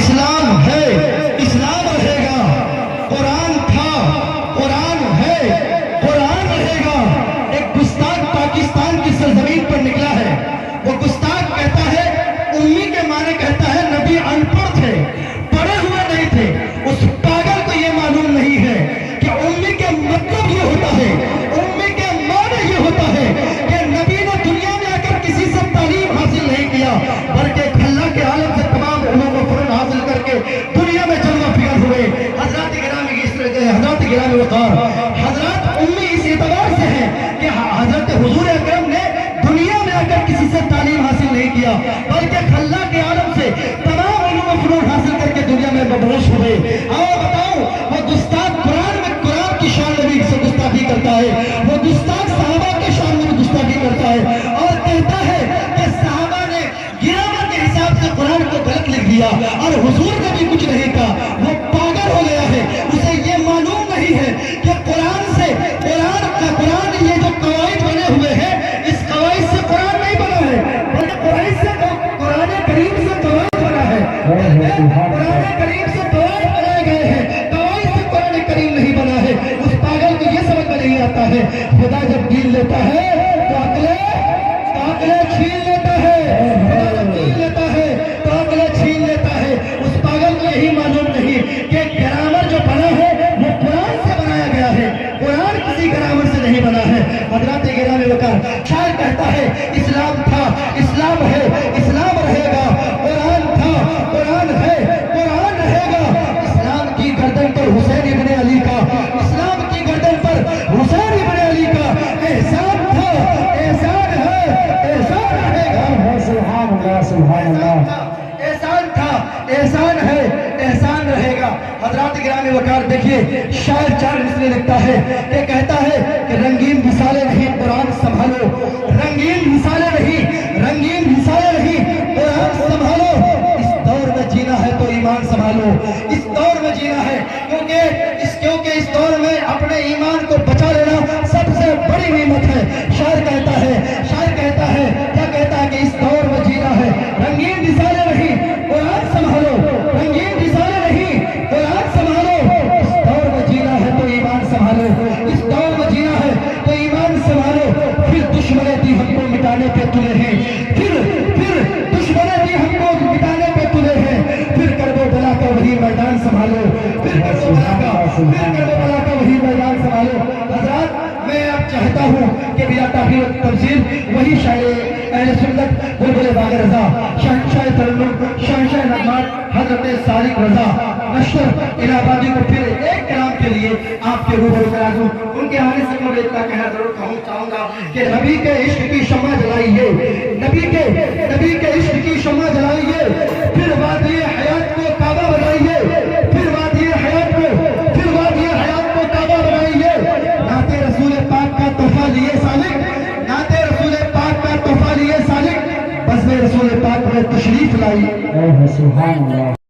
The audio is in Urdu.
اسلام ہے، اسلام رہے گا، قرآن تھا، قرآن ہے، قرآن رہے گا۔ ایک گستاخ پاکستان کی سرزمین پر نکلا ہے، وہ گستاخ کہتا ہے امی کے معنی کہتا ہے نبی ان پڑھ تھے، پڑھے ہوئے نہیں تھے۔ اس پاگل کو یہ معلوم نہیں ہے کہ امی کے مطلب یہ ہوتا ہے، امی کے معنی یہ ہوتا ہے کہ نبی نے دنیا میں آ کر کسی سے تعلیم حاصل نہیں کیا، بلکہ اللہ کے عالم سے تمام علوم و فنون حاصل کر کے دنیا میں جلوہ فکر ہوئے۔ حضرات گرامی وقار، حضرات امی اس اعتبار سے ہیں کہ حضرت حضور اکرم نے دنیا میں آ کر کسی سے تعلیم حاصل نہیں کیا، بلکہ اللہ کے عالم سے تمام علوم و فنون حاصل کر کے دنیا میں مبعوث ہوئے۔ اور بتاؤ وہ گستاخ قرآن میں قرآن کی شان نبی سے گستاخی کرتا ہے، وہ گستاخ صحابہ کے شان میں گستاخی کرتا ہے اور کہتا ہے کہ صحابہ نے گرامر کے حساب سے قرآن کو غلط لکھ دیا اور حضور نے بھی کچھ نہیں کہا۔ وہ پاگل ہو گیا ہے، اسے یہ معلوم نہیں ہے کہ قرآن سے قرآن یہ جو قواعد بنے ہوئے ہیں، اس قواعد سے قرآن نہیں بنا ہے، بلکہ قرآن کریم سے قواعد بنا ہے، قرآن کریم سے قواعد بنائے گئے ہیں، قواعد سے قرآن کریم نہیں بنا ہے۔ اس پاگل کو یہ سمجھ میں نہیں آتا ہے خدا جب دین لیتا ہے تو عقلیں چھین لیتا ہے، خدا جب دین لیتا ہے تو عقلیں چھین لیتا ہے۔ اس پاگل کو یہی معلوم نہیں کہ گرامر جو بنا ہے وہ قرآن سے بنایا گیا ہے، قرآن کسی گرامر سے نہیں بنا ہے۔ حضرات گرامی وقار، شاعر کہتا ہے اسلام تھا، اسلام ہے، اسلام رہے گا، قرآن تھا، قرآن ہے، قرآن رہے گا۔ اسلام کی گردن پر حسین ابن علی کا، اسلام کی گردن پر حسین ابن علی کا احسان تھا، احسان ہے، احسان رہے گا۔ سبحان اللہ، سبحان اللہ۔ احسان تھا، احسان ہے، احسان رہے گا۔ حضرات گرامی وقار دیکھیے، شاعر چار مصرے لکھتا ہے کہ کہتا ہے کہ رنگین مثالیں نہیں قرآن سنبھالو، رنگین مثالیں نہیں، رنگین مثالیں نہیں، قرآن سنبھالو۔ اس دور میں جینا ہے تو ایمان سنبھالو، اس دور میں جینا ہے کیونکہ اس دور میں اپنے ایمان کو بچا لینا سب سے بڑی نعمت ہے۔ شاعر کہتا ہے کیا کہتا ہے کہ اس دور میں جینا ہے، رنگین مثالیں نہیں، قرآن سنبھالو، رنگین مثالیں نہیں، قرآن سنبھالو۔ اس دور میں جینا ہے تو ایمان سنبھالو، اس دور میں جینا ہے تو ایمان سنبھالو۔ پھر دشمنیں دی ہم کو مٹانے پہ تلے ہیں، پھر دشمنیں دی ہم کو مٹانے پہ تلے ہیں، پھر کربلا کا وہی میدان سنبھالو، پھر کربلا کا وہی میدان سنبھالو۔ حضرات میں اب چاہتا ہوں کہ میرا تحریر و تمثیل وہی شاعر اہل سنت بلبل باغ رضا، شہنشاہ ترنم، شہنشاہ نغمات حضرت صادق رضا نشر الہ آبادی کو پھر ایک کلام کے لیے آپ کے روبرو کرا دوں۔ ان کے آنے سے میں اتنا کہنا ضرور چاہوں گا کہ نبی کے عشق کی شمع جلائیے، نبی کے عشق کی شمع جلائیے، پھر وادی حیات کو کعبہ بنائیے، پھر وادی حیات کو کعبہ بنائیے۔ نعت رسول پاک کا تحفہ لیے سالک، نعت رسول پاک کا تحفہ لیے سالک، بس میں رسول پاک میں تشریف لائی۔ سبحان اللہ۔